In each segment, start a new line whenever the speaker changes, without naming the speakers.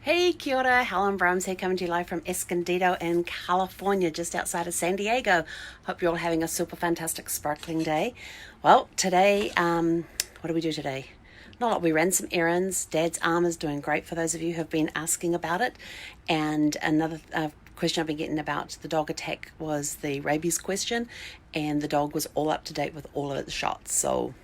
Hey, kia ora, Helen Brahms here, coming to you live from Escondido in California, just outside of San Diego. Hope you're all having a super fantastic, sparkling day. Well, today, what do we do today? Not a lot. We ran some errands. Dad's arm is doing great for those of you who have been asking about it. And another question I've been getting about the dog attack was the rabies question, and the dog was all up to date with all of its shots. So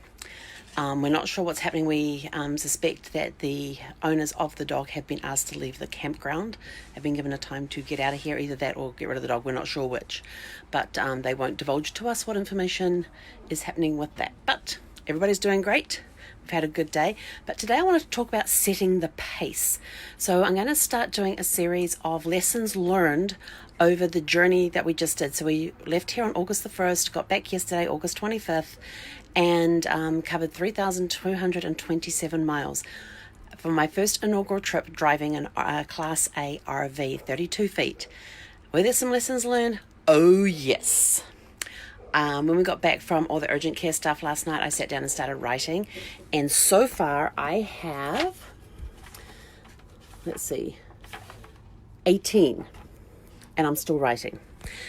we're not sure what's happening. We suspect that the owners of the dog have been asked to leave the campground, have been given a time to get out of here, either that or get rid of the dog. We're not sure which, but they won't divulge to us what information is happening with that. But everybody's doing great. We've had a good day. But today I want to talk about setting the pace. So I'm going to start doing a series of lessons learned over the journey that we just did. So we left here on August the 1st, got back yesterday, August 25th, and covered 3,227 miles for my first inaugural trip driving an Class A RV, 32 feet. Were there some lessons learned? Oh, yes. When we got back from all the urgent care stuff last night, I sat down and started writing. And so far, I have, 18. And I'm still writing.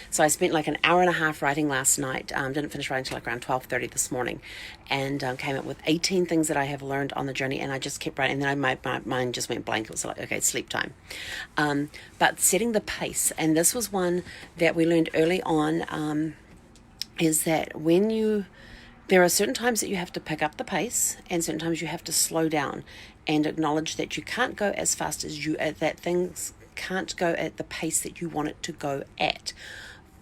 So I spent like an hour and a half writing last night. Didn't finish writing until like around 12:30 this morning, and came up with 18 things that I have learned on the journey. And I just kept writing, and then my mind just went blank. It was like, okay, sleep time. But setting the pace, and this was one that we learned early on, is that there are certain times that you have to pick up the pace, and certain times you have to slow down and acknowledge that you can't go as fast as that things can't go at the pace that you want it to go at.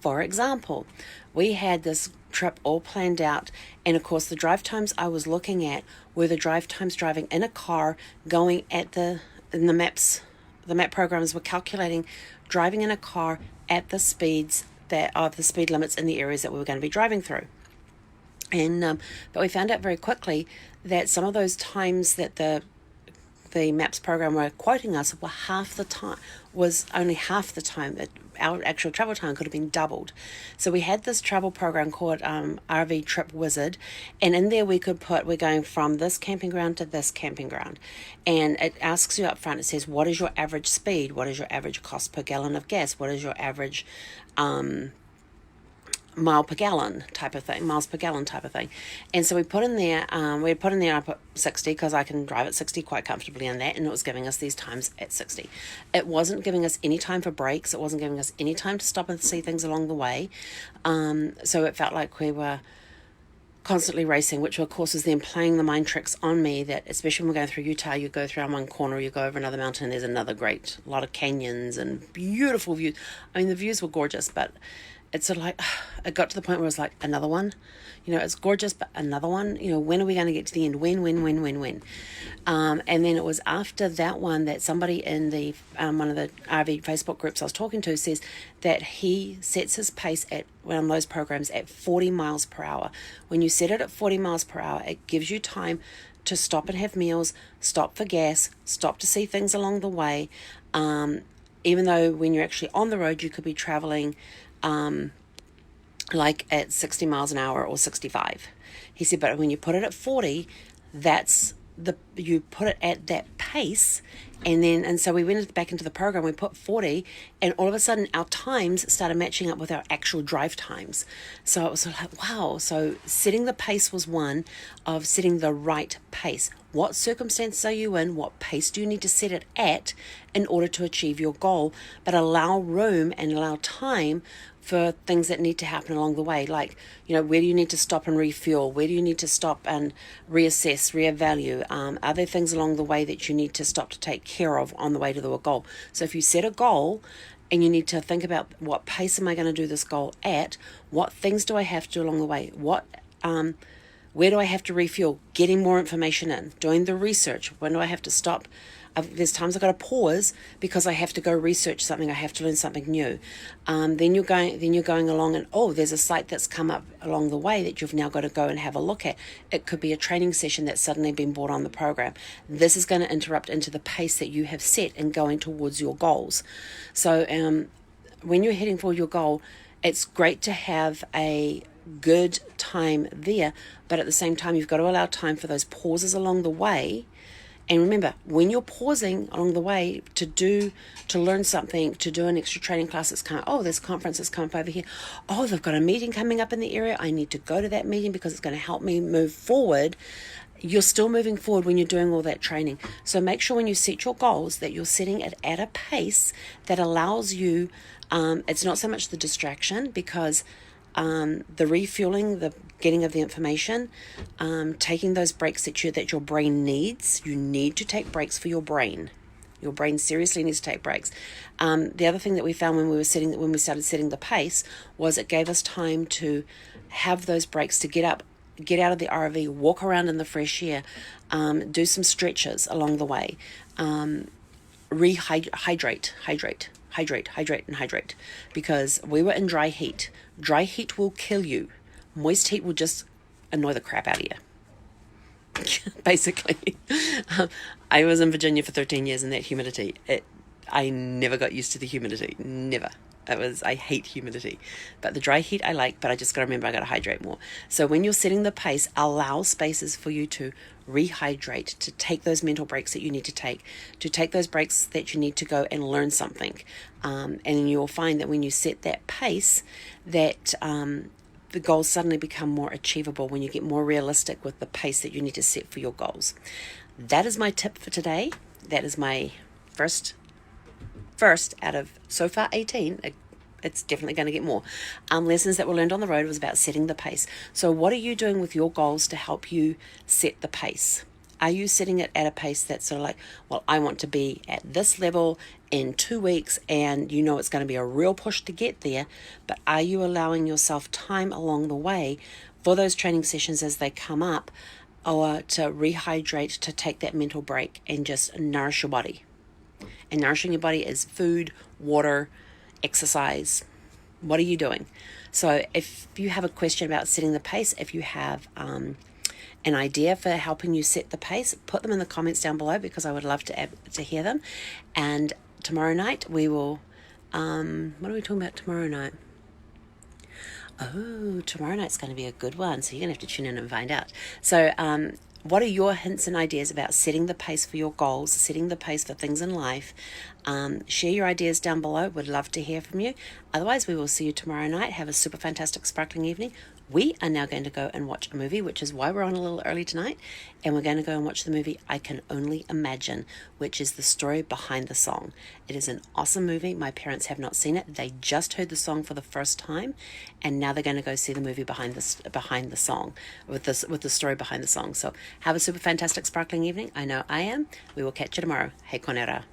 For example, we had this trip all planned out, and of course the drive times I was looking at were the drive times driving in a car, going at the map programs were calculating driving in a car at the speeds that are the speed limits in the areas that we were going to be driving through. And but we found out very quickly that some of those times that the maps program were quoting us was only half the time. That our actual travel time could have been doubled. So we had this travel program called RV Trip Wizard, and in there we're going from this camping ground to this camping ground, and it asks you up front, it says, what is your average speed? What is your average cost per gallon of gas? What is your average miles per gallon type of thing. And so we put in there, I put 60 because I can drive at 60 quite comfortably in that, and it was giving us these times at 60. It wasn't giving us any time for breaks. It wasn't giving us any time to stop and see things along the way. So it felt like we were constantly racing, which of course is then playing the mind tricks on me, that especially when we're going through Utah, you go through one corner, you go over another mountain, and there's another lot of canyons and beautiful views. I mean, the views were gorgeous, but it's sort of like, it got to the point where it was like, another one? It's gorgeous, but another one? When are we going to get to the end? When? And then it was after that one that somebody in the one of the RV Facebook groups I was talking to says that he sets his pace at one of those programs at 40 miles per hour. When you set it at 40 miles per hour, it gives you time to stop and have meals, stop for gas, stop to see things along the way. Even though when you're actually on the road, you could be traveling like at 60 miles an hour or 65. He said, but when you put it at 40, you put it at that pace. And so we went back into the program, we put 40, and all of a sudden our times started matching up with our actual drive times. So it was like, wow. So setting the pace was one of setting the right pace. What circumstances are you in? What pace do you need to set it at in order to achieve your goal? But allow room and allow time for things that need to happen along the way. Like, where do you need to stop and refuel? Where do you need to stop and reassess, reevaluate? Are there things along the way that you need to stop to take care of on the way to the goal? So if you set a goal and you need to think about, what pace am I going to do this goal at? What things do I have to do along the way? Where do I have to refuel? Getting more information in, doing the research. When do I have to stop? There's times I've got to pause because I have to go research something. I have to learn something new. Then you're going along, and there's a site that's come up along the way that you've now got to go and have a look at. It could be a training session that's suddenly been brought on the program. This is going to interrupt into the pace that you have set in going towards your goals. So when you're heading for your goal, it's great to have a good time there, but at the same time, you've got to allow time for those pauses along the way And remember, when you're pausing along the way to learn something, to do an extra training class, it's kind of, oh, this conference has come up over here. Oh, they've got a meeting coming up in the area. I need to go to that meeting because it's going to help me move forward. You're still moving forward when you're doing all that training. So make sure when you set your goals that you're setting it at a pace that allows you, it's not so much the distraction, because the refueling, the getting of the information, taking those breaks that your brain needs. You need to take breaks for your brain. Your brain seriously needs to take breaks. The other thing that we found when we started setting the pace was it gave us time to have those breaks to get up, get out of the RV, walk around in the fresh air, do some stretches along the way, hydrate, because we were in dry heat. Dry heat will kill you. Moist heat will just annoy the crap out of you. Basically. I was in Virginia for 13 years in that humidity. I never got used to the humidity. Never. I hate humidity. But the dry heat I like, but I just got to remember I got to hydrate more. So when you're setting the pace, allow spaces for you to rehydrate, to take those mental breaks that you need to take those breaks that you need to go and learn something. And you'll find that when you set that pace, that the goals suddenly become more achievable when you get more realistic with the pace that you need to set for your goals. That is my tip for today. That is my first out of so far 18. It's definitely going to get more lessons that were learned on the road. Was about setting the pace. So what are you doing with your goals to help you set the pace? Are you setting it at a pace that's sort of like, well, I want to be at this level in 2 weeks, and you know it's going to be a real push to get there, but are you allowing yourself time along the way for those training sessions as they come up, or to rehydrate, to take that mental break and just nourish your body? And nourishing your body is food, water, exercise. What are you doing? So if you have a question about setting the pace, if you have an idea for helping you set the pace, put them in the comments down below, because I would love to hear them. And tomorrow night we will, what are we talking about tomorrow night? Oh, tomorrow night's going to be a good one, so you're going to have to tune in and find out. So what are your hints and ideas about setting the pace for your goals, setting the pace for things in life? Share your ideas down below. Would love to hear from you. Otherwise, we will see you tomorrow night. Have a super fantastic, sparkling evening. We are now going to go and watch a movie, which is why we're on a little early tonight. And we're going to go and watch the movie I Can Only Imagine, which is the story behind the song. It is an awesome movie. My parents have not seen it. They just heard the song for the first time, and now they're going to go see the movie behind the song, with the story behind the song. So have a super fantastic, sparkling evening. I know I am. We will catch you tomorrow. Hei konera.